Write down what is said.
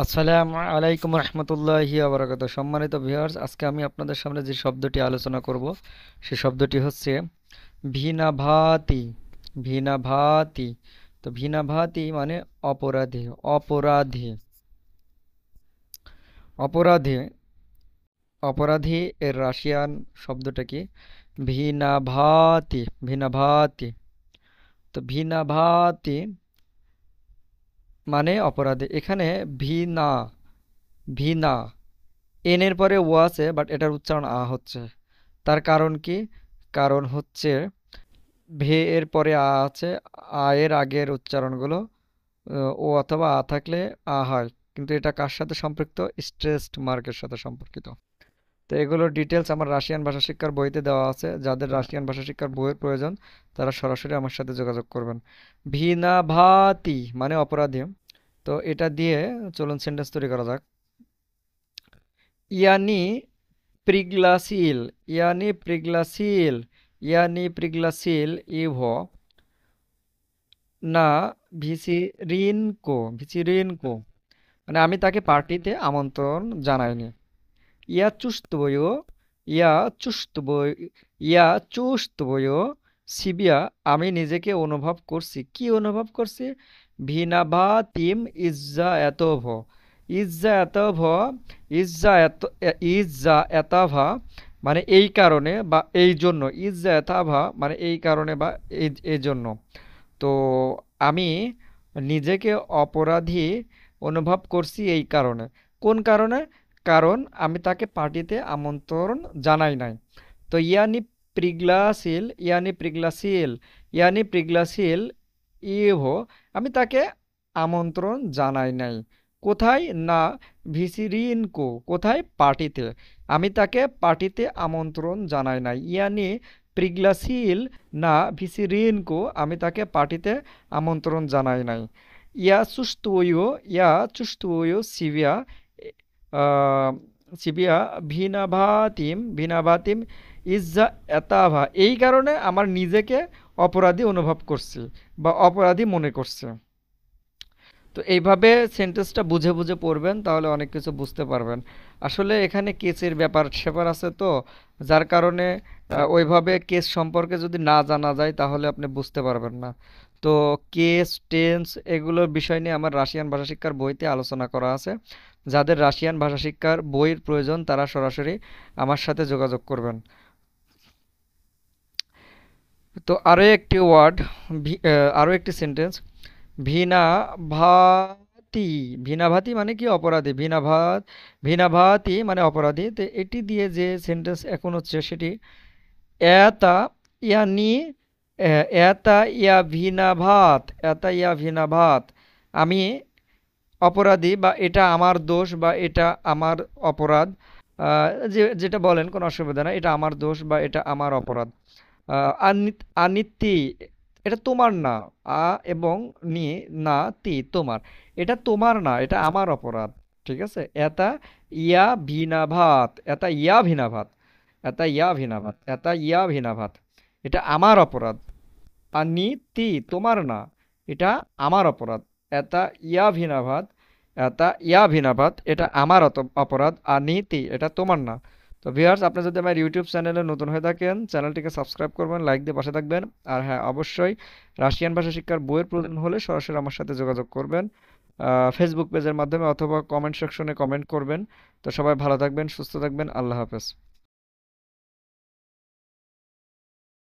আসসালামু আলাইকুম রহমতুল্লাহি আবরাকাত। সম্মানিত ভিউয়ার্স, আজকে আমি আপনাদের সামনে যে শব্দটি আলোচনা করব সে শব্দটি হচ্ছে ভিনাভাতি। ভিনাভাতি। তো ভিনাভাতি মানে অপরাধী। অপরাধী। অপরাধী। অপরাধী এর রাশিয়ান শব্দটা কি? ভিনাভাতি। ভিনাভাতি। তো ভিনাভাতি মানে অপরাধী। এখানে ভিনা, ভিনা, এন এর পরে ও আছে, বাট এটার উচ্চারণ আ হচ্ছে। তার কারণ কি? কারণ হচ্ছে ভে এর পরে আ আছে। আ এর আগের উচ্চারণগুলো ও অথবা আ থাকলে আ হয়, কিন্তু এটা কার সাথে সম্পৃক্ত? স্ট্রেসড মার্কের সাথে সম্পর্কিত। তো এগুলোর ডিটেলস আমার রাশিয়ান ভাষা শিক্ষার বইতে দেওয়া আছে। যাদের রাশিয়ান ভাষা শিক্ষার বইয়ের প্রয়োজন তারা সরাসরি আমার সাথে যোগাযোগ করবেন। ভিনাভাতি মানে অপরাধী। তো এটা দিয়ে চলুন সেন্টেন্স তৈরি করা যাক। ইয়ানি প্রিগ্লাসিল। ইয়ানি প্রিগ্লাসিল। ইয়ানি প্রিগ্লাসিল ইভো না ভিসিরিনকো। ভিসিরিনকো মানে আমি তাকে পার্টিতে আমন্ত্রণ জানাইনি। ইয়া চুস্তবয়। ইয়া চুস্তবয়। ইয়া চুস্তবয় সিবিয়া। আমি নিজেকে অনুভব করছি। কি অনুভব করছি? ভিনাভা তিম ইজ্জা এতভ। ইজ্জা এতভ। ইজ্জা এত। ইজ্জা এতাভা মানে এই কারণে বা এই জন্য। ইজ্জা এতাভা মানে এই কারণে বা এই জন্য। তো আমি নিজেকে অপরাধী অনুভব করছি এই কারণে। কোন কারণে? কারণ আমি তাকে পার্টিতে আমন্ত্রণ জানাই নাই। তো ইয়ানি প্রিগ্লাসিল। ইয়ানি প্রিগ্লাসিল। ইয়ানি প্রিগ্লাসিল ইভো আমি তাকে আমন্ত্রণ জানাই নাই। কোথায়? না ভিসিরিনকো। কোথায়? পার্টিতে। আমি তাকে পার্টিতে আমন্ত্রণ জানাই নাই। ইয়ানি প্রিগ্লাসিল না ভিসিরিনকো আমি তাকে পার্টিতে আমন্ত্রণ জানাই নাই। ইয়া চুস্তয়ু। ইয়া চুস্তয়ু সিভিয়া সিবিয়া ভিনাভাতিম। ভিনাভাতিম ইজ্জা এতাভা এই কারণে আমার নিজেকে অপরাধী অনুভব করছি বা অপরাধী মনে করছে। তো এইভাবে সেন্টেন্সটা বুঝে বুঝে পড়বেন, তাহলে অনেক কিছু বুঝতে পারবেন। আসলে এখানে কেসের ব্যাপার স্যাপার আছে, তো যার কারণে ওইভাবে কেস সম্পর্কে যদি না জানা যায় তাহলে আপনি বুঝতে পারবেন না। তো কেস টেন্স এগুলোর বিষয় নিয়ে আমার রাশিয়ান ভাষা শিক্ষার বইতে আলোচনা করা আছে। যাদের রাশিয়ান ভাষা শিক্ষার বইয়ের প্রয়োজন তারা সরাসরি আমার সাথে যোগাযোগ করবেন। তো আরও একটি ওয়ার্ড, আরও একটি সেন্টেন্স। ভিনা ভাতি। ভিনা ভাতি মানে কি? অপরাধী। ভিনা ভাতি মানে অপরাধী। তো এটি দিয়ে যে সেন্টেন্স এখন হচ্ছে সেটি এতা ইয়ানি এতা ইয়া ভিনা ভাত। এতা ইয়া ভিনা ভাত আমি অপরাধী বা এটা আমার দোষ বা এটা আমার অপরাধ। যেটা বলেন কোনো অসুবিধা নাই, এটা আমার দোষ বা এটা আমার অপরাধ। আনিতি এটা তোমার না। আ এবং নি না তি তোমার। এটা তোমার না, এটা আমার অপরাধ। ঠিক আছে। এটা ইয়া ভিনা ভাত। এটা ইয়া ভিনা ভাত। এটা ইয়া ভিনা ভাত। এটা ইয়া ভিনা ভাত এটা আমার অপরাধ। আনিতি তোমার না, এটা আমার অপরাধ। এটা ইয়া ভিনা ভাত। এটা ইয়া ভিনা ভাত এটা আমার অপরাধ। আনিতি এটা তোমার না। তো ভিউয়ার্স, আপনি যদি আমার ইউটিউব চ্যানেলে নতুন হয়ে থাকেন চ্যানেলটিকে সাবস্ক্রাইব করবেন, লাইক দিয়ে পাশে থাকবেন। আর হ্যাঁ, অবশ্যই রাশিয়ান ভাষা শিক্ষার বইয়ের প্রয়োজন হলে সরাসরি আমার সাথে যোগাযোগ করবেন, ফেসবুক পেজের মাধ্যমে অথবা কমেন্ট সেকশনে কমেন্ট করবেন। তো সবাই ভালো থাকবেন, সুস্থ থাকবেন। আল্লাহ হাফেজ।